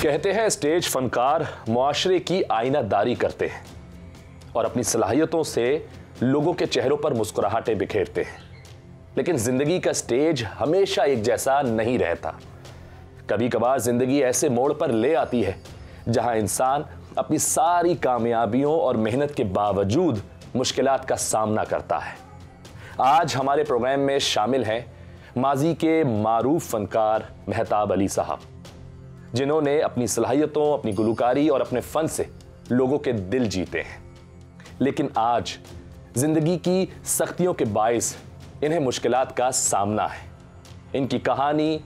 कहते हैं स्टेज फनकार मुआशरे की आईनादारी करते हैं और अपनी सलाहियतों से लोगों के चेहरों पर मुस्कुराहटें बिखेरते हैं। लेकिन जिंदगी का स्टेज हमेशा एक जैसा नहीं रहता। कभी कभार जिंदगी ऐसे मोड़ पर ले आती है जहां इंसान अपनी सारी कामयाबियों और मेहनत के बावजूद मुश्किलात का सामना करता है। आज हमारे प्रोग्राम में शामिल हैं माजी के मारूफ फनकार मेहताब अली साहब, जिन्होंने अपनी सलाहियतों, अपनी गुलकारी और अपने फन से लोगों के दिल जीते हैं। लेकिन आज जिंदगी की सख्तियों के बाइस इन्हें मुश्किलात का सामना है। इनकी कहानी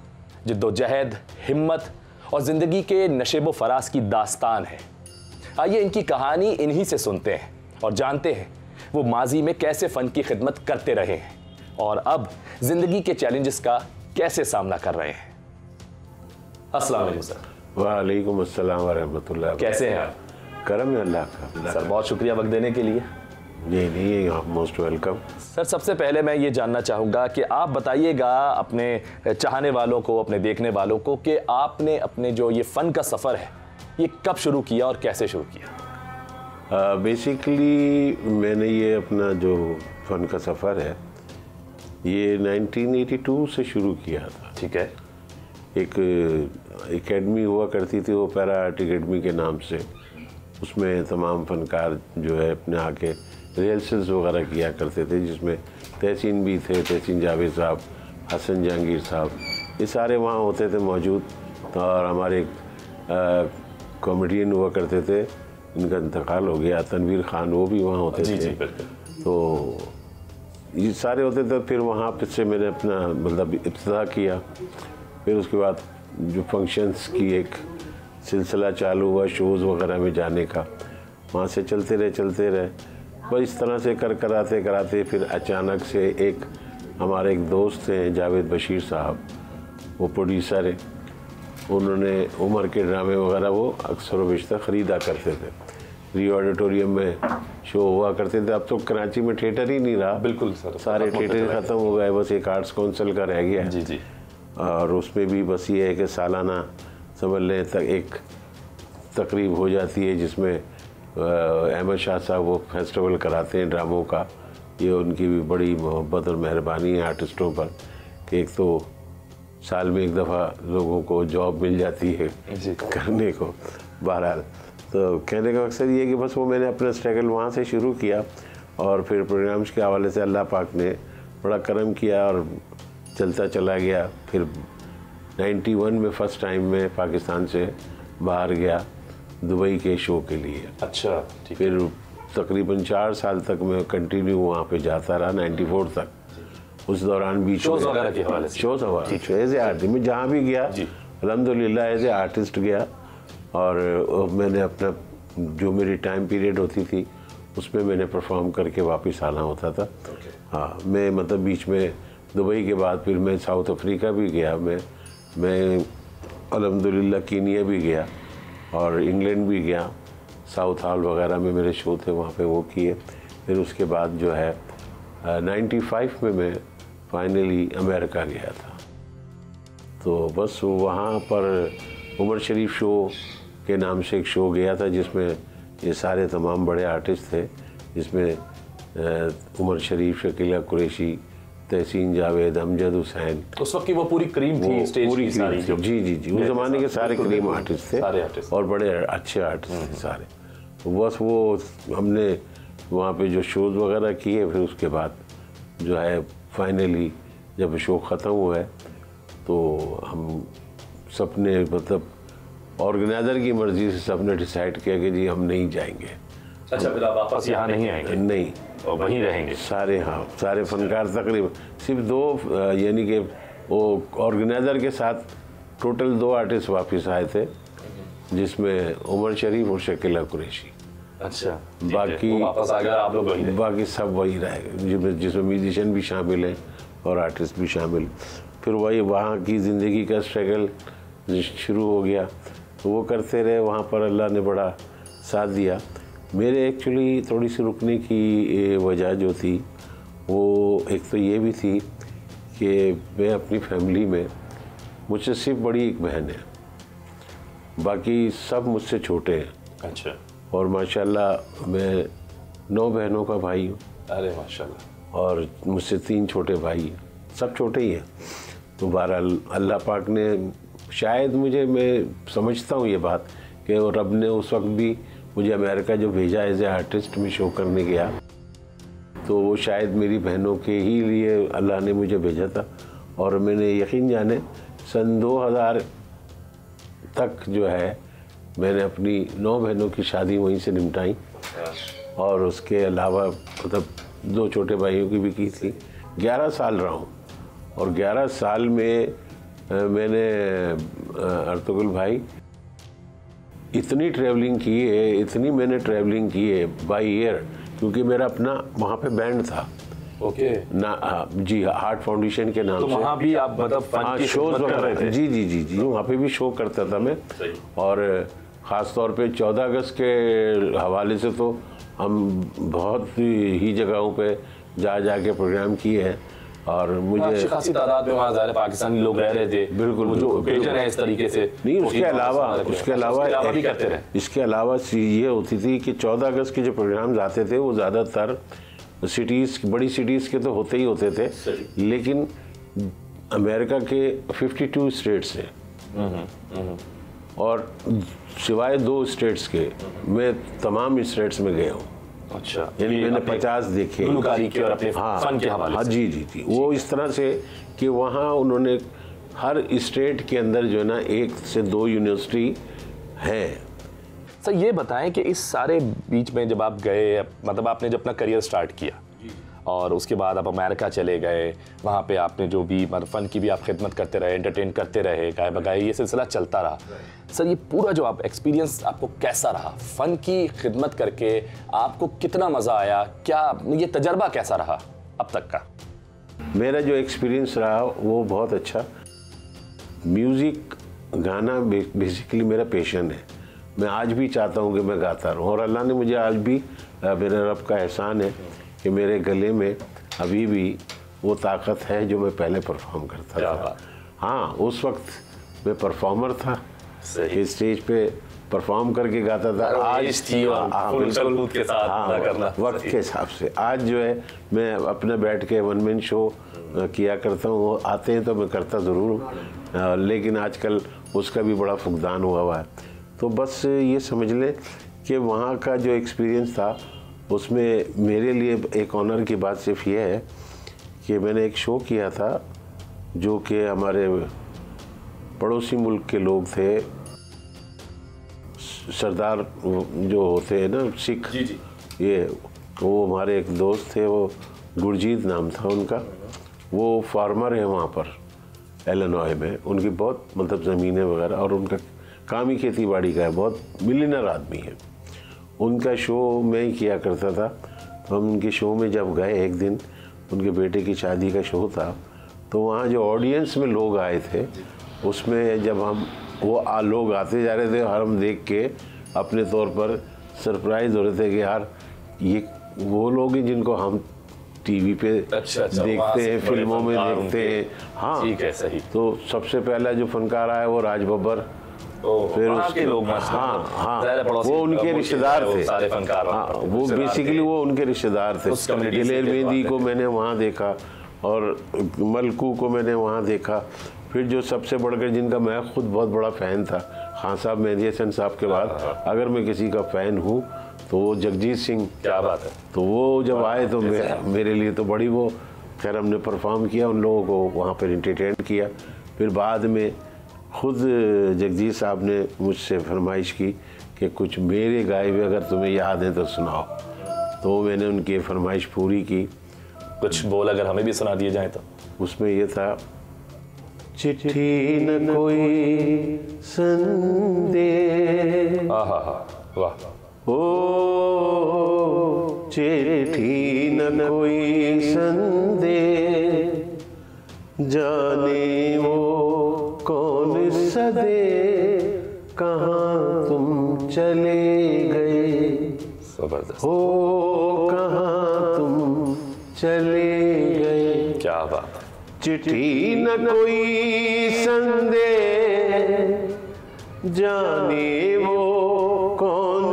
जिद्दोजहद, हिम्मत और जिंदगी के नशेबो फराज की दास्तान है। आइए इनकी कहानी इन्हीं से सुनते हैं और जानते हैं वो माजी में कैसे फन की खिदमत करते रहे हैं और अब जिंदगी के चैलेंजेस का कैसे सामना कर रहे हैं। अस्सलाम वालेकुम सर। वालेकुम अस्सलाम व रहमतुल्लाह। कैसे हैं आप? करम है अल्लाह का। सर बहुत शुक्रिया वक्त देने के लिए। नहीं आप मोस्ट वेलकम। सर सबसे पहले मैं ये जानना चाहूँगा कि आप बताइएगा अपने चाहने वालों को, अपने देखने वालों को, कि आपने अपने जो ये फ़न का सफ़र है ये कब शुरू किया और कैसे शुरू किया? बेसिकली मैंने ये अपना जो फ़न का सफ़र है ये 1982 से शुरू किया था। ठीक है। एक एकेडमी हुआ करती थी, वो पैरा आर्ट एकेडमी के नाम से। उसमें तमाम फ़नकार जो है अपने आके रिहर्सल्स वगैरह किया करते थे, जिसमें तहसीन भी थे, तहसीन जावेद साहब, हसन जहांगीर साहब, ये सारे वहाँ होते थे मौजूद। और हमारे कॉमेडियन हुआ करते थे, इनका इंतकाल हो गया, तनवीर खान, वो भी वहाँ होते थे। तो ये सारे होते थे। फिर वहाँ से मैंने अपना मतलब इब्तिदा किया। फिर उसके बाद जो फंक्शंस की एक सिलसिला चालू हुआ शोज़ वगैरह में जाने का, वहाँ से चलते रहे। बस इस तरह से कराते फिर अचानक से एक हमारे एक दोस्त हैं जावेद बशीर साहब, वो प्रोड्यूसर हैं। उन्होंने उमर के ड्रामे वगैरह वो अक्सर व बेशतर ख़रीदा करते थे। रियो ऑडिटोरियम में शो हुआ करते थे। अब तो कराची में थिएटर ही नहीं रहा। बिल्कुल सर, सारे थिएटर ख़त्म हो गए, बस एक आर्ट्स काउंसिल का रह गया। जी। और उसमें भी बस ये है कि सालाना समझ लें तक एक तकरीब हो जाती है, जिसमें अहमद शाह साहब वो फेस्टिवल कराते हैं ड्रामों का। ये उनकी भी बड़ी मोहब्बत और मेहरबानी है आर्टिस्टों पर कि एक तो साल में एक दफ़ा लोगों को जॉब मिल जाती है करने को। बहरहाल तो कहने का मकसद ये है कि बस वो मैंने अपना स्ट्रगल वहाँ से शुरू किया और फिर प्रोग्राम्स के हवाले से अल्लाह पाक ने बड़ा करम किया और चलता चला गया। फिर 91 में फ़र्स्ट टाइम में पाकिस्तान से बाहर गया दुबई के शो के लिए। अच्छा। फिर तकरीबन 4 साल तक मैं कंटिन्यू वहाँ पे जाता रहा, 94 तक। उस दौरान भी शोज़ वगैरह के हवाले से एज ए आर्टिस्ट मैं जहाँ भी गया अल्हम्दुलिल्लाह एज ए आर्टिस्ट गया। और मैंने अपना जो मेरी टाइम पीरियड होती थी उसमें मैंने परफॉर्म करके वापस आना होता था। हाँ, मैं मतलब बीच में दुबई के बाद फिर मैं साउथ अफ्रीका भी गया, मैं अल्हम्दुलिल्लाह कीनिया भी गया और इंग्लैंड भी गया। साउथ हॉल वगैरह में मेरे शो थे, वहाँ पे वो किए। फिर उसके बाद जो है 95 में मैं फाइनली अमेरिका गया था। तो बस वहाँ पर उमर शरीफ शो के नाम से एक शो गया था, जिसमें ये सारे तमाम बड़े आर्टिस्ट थे, जिसमें उमर शरीफ, शकीला कुरैशी, तहसीन जावेद, अमजद हुसैन। उस वक्त की वो पूरी क्रीम थी, स्टेज पूरी की सारी। जी उस ज़माने के सारे क्रीम आर्टिस्ट थे, सारे आर्टिस्ट और बड़े अच्छे आर्टिस्ट थे सारे। तो बस वो हमने वहाँ पे जो शोज़ वगैरह किए, फिर उसके बाद जो है फाइनली जब शो ख़त्म हुआ है तो हम सबने मतलब ऑर्गेनाइज़र की मर्ज़ी से सबने डिसाइड किया कि जी हम नहीं जाएंगे। अच्छा, फिर आप वापस यहाँ नहीं आएंगे? नहीं, और वहीं रहेंगे सारे। हाँ, सारे फनकार तकरीबन सिर्फ 2 यानी कि वो ऑर्गेनाइज़र के साथ टोटल 2 आर्टिस्ट वापस आए थे, जिसमें उमर शरीफ और शकीला कुरैशी। अच्छा। बाकी वापस आ गया, आप लोग वहीं रहे? बाकी सब वहीं रहे, जिसमें म्यूजिशियन भी शामिल हैं और आर्टिस्ट भी शामिल। फिर वही वहाँ की ज़िंदगी का स्ट्रगल शुरू हो गया, तो वो करते रहे। वहाँ पर अल्लाह ने बड़ा साथ दिया। मेरे एक्चुअली थोड़ी सी रुकने की वजह जो थी वो एक तो ये भी थी कि मैं अपनी फैमिली में, मुझसे सिर्फ बड़ी एक बहन है बाकी सब मुझसे छोटे हैं। अच्छा। और माशाल्लाह मैं 9 बहनों का भाई हूँ। अरे माशाल्लाह। और मुझसे 3 छोटे भाई हैं, सब छोटे ही हैं। तो बहरहाल अल्लाह पाक ने शायद मुझे, मैं समझता हूँ ये बात कि रब ने उस वक्त भी मुझे अमेरिका जो भेजा एज ए आर्टिस्ट में शो करने गया, तो वो शायद मेरी बहनों के ही लिए अल्लाह ने मुझे भेजा था। और मैंने यकीन जाने सन 2000 तक जो है मैंने अपनी 9 बहनों की शादी वहीं से निपटाई। और उसके अलावा मतलब 2 छोटे भाइयों की भी की थी। 11 साल रहा हूँ और 11 साल में मैंने अर्तुगरुल भाई इतनी ट्रैवलिंग की है, इतनी मैंने ट्रैवलिंग की है बाई ईयर, क्योंकि मेरा अपना वहाँ पे बैंड था। ओके। ना जी, हार्ट फाउंडेशन के नाम तो से। वहाँ भी आप मतलब फन की शोज खिदमत कर रहे थे? जी जी जी जी, वहाँ पे भी शो करता था मैं। और ख़ास तौर पे 14 अगस्त के हवाले से तो हम बहुत ही जगहों पे जा के प्रोग्राम किए हैं। और मुझे अच्छी खासी तादाद में वहाँ ज़ाहिर पाकिस्तानी लोग रह रहे थे। बिल्कुल, जो ओकेजन है इस तरीके से नहीं, उसके अलावा भी करते रहे। इसके अलावा ये होती थी कि 14 अगस्त के जो प्रोग्राम्स आते थे वो ज़्यादातर सिटीज़, बड़ी सिटीज़ के तो होते ही होते थे, लेकिन अमेरिका के 52 स्टेट्स हैं और सिवाय 2 स्टेट्स के मैं तमाम स्टेट्स में गया हूँ। अच्छा, यानी मैंने 50 देखे गुलकारी के और अपने फन के हवाले से। जी जी जी, वो इस तरह से कि वहाँ उन्होंने हर स्टेट के अंदर जो है ना 1 से 2 यूनिवर्सिटी है। सर ये बताएं कि इस सारे बीच में जब आप गए, मतलब आपने जब अपना करियर स्टार्ट किया और उसके बाद आप अमेरिका चले गए, वहाँ पे आपने जो भी मतलब फ़न की भी आप खिदमत करते रहे, एंटरटेन करते रहे, गाए बगाए, ये सिलसिला चलता रहा। सर ये पूरा जो आप एक्सपीरियंस आपको कैसा रहा? फ़न की खिदमत करके आपको कितना मज़ा आया? क्या ये तजर्बा कैसा रहा अब तक का? मेरा जो एक्सपीरियंस रहा वो बहुत अच्छा। म्यूज़िक गाना बेसिकली मेरा पैशन है। मैं आज भी चाहता हूँ कि मैं गाता रहूँ और अल्लाह ने मुझे आज भी, मेरे रब का एहसान है कि मेरे गले में अभी भी वो ताकत है जो मैं पहले परफॉर्म करता था। हाँ, उस वक्त मैं परफॉर्मर था कि स्टेज पे परफॉर्म करके गाता था। आज थी बिल्कुल के साथ हाँ, करना वक्त के हिसाब से। आज जो है मैं अपने बैठ के 1 मैन शो किया करता हूँ। वो आते हैं तो मैं करता ज़रूर हूँ, लेकिन आजकल उसका भी बड़ा फुकदान हुआ है। तो बस ये समझ लें कि वहाँ का जो एक्सपीरियंस था उसमें मेरे लिए एक ऑनर की बात सिर्फ ये है कि मैंने एक शो किया था जो कि हमारे पड़ोसी मुल्क के लोग थे, सरदार जो होते हैं ना सिख, जी जी, ये वो हमारे एक दोस्त थे, वो गुरजीत नाम था उनका। वो फार्मर है वहाँ पर इलिनॉय में, उनकी बहुत मतलब ज़मीनें वगैरह, और उनका काम ही खेती बाड़ी का है, बहुत मिलियनर आदमी है। उनका शो मैं ही किया करता था। तो हम उनके शो में जब गए, एक दिन उनके बेटे की शादी का शो था, तो वहाँ जो ऑडियंस में लोग आए थे उसमें जब हम वो लोग आते जा रहे थे और हम देख के अपने तौर पर सरप्राइज़ हो रहे थे कि यार ये वो लोग हैं जिनको हम टीवी पे देखते हैं, फिल्मों में देखते हैं। हाँ ठीक है, सही। तो सबसे पहला जो फनकार आया वो राज बब्बर, फिर उसके लोग, हाँ, वो उनके रिश्तेदार थे। सारे फनकार, हाँ, वो बेसिकली वो उनके रिश्तेदार थे। दिलेर मेहंदी को मैंने वहाँ देखा और मलकू को मैंने वहाँ देखा। फिर जो सबसे बढ़कर जिनका मैं खुद बहुत बड़ा फ़ैन था, खान साहब, मेहदी हसन साहब के बाद अगर मैं किसी का फ़ैन हूँ तो वो जगजीत सिंह। क्या बात है। तो वो जब आए तो मेरे लिए तो बड़ी वो, खैर हमने परफॉर्म किया, उन लोगों को वहाँ पर इंटरटेन किया। फिर बाद में खुद जगजीत साहब ने मुझसे फरमाइश की कि कुछ मेरे गाए हुए अगर तुम्हें याद है तो सुनाओ। तो मैंने उनकी फरमाइश पूरी की। कुछ बोल अगर हमें भी सुना दिए जाए तो? उसमें ये था, चिट्ठी न कोई संदेश, वाह, ओ चिट्ठी न कोई संदेश, जाने वो कौन सदे, कहाँ तुम चले गए, जबरदस्त, हो कहाँ तुम चले गए। क्या बात। चिट्ठी न कोई संदेश, जाने वो कौन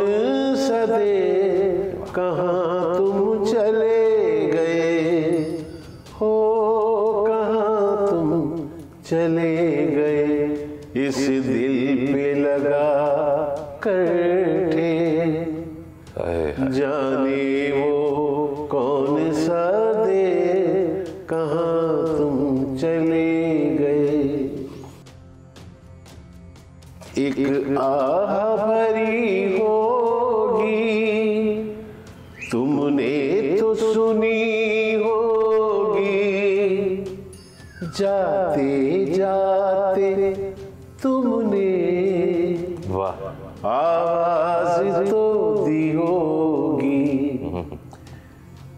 सा दे कहाँ तुम चले गए हो, कहाँ तुम चले गए, इस दिल पे लगा करके, जाने वो कौन सा दे कहाँ तुम चले गए। एक आह भरी होगी तुमने तो सुनी होगी, जाते जाते तुमने वाह आवाज तो दी होगी,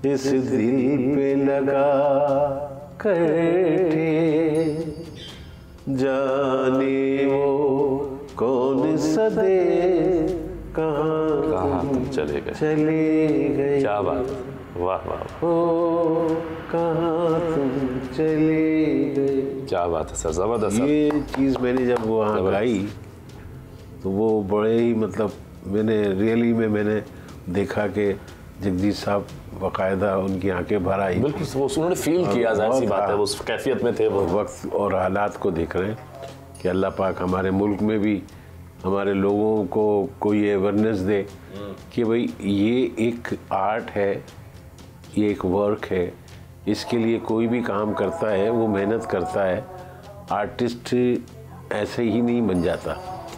इस दिल पे लगा करके, जाने वो कौन सा दे कहाँ तुम चले गए। चले गए। क्या बात, वाह वाह, ओ कहाँ तुम चले गए। क्या बात है सर, जबरदस्त। ये चीज़ मैंने जब वहाँ गाई तो वो बड़े ही मतलब मैंने रियली में मैंने देखा कि जगजीत साहब बाकायदा उनकी आंखें भर आई। बिल्कुल, वो उन्होंने फील किया, जाहिर सी बात है, वो उस कैफियत में थे, वो वक्त और हालात को देख रहे हैं कि अल्लाह पाक हमारे मुल्क में भी हमारे लोगों को कोई अवेयरनेस दे कि भाई ये एक आर्ट है, ये एक वर्क है, इसके लिए कोई भी काम करता है वो मेहनत करता है, आर्टिस्ट ऐसे ही नहीं बन जाता।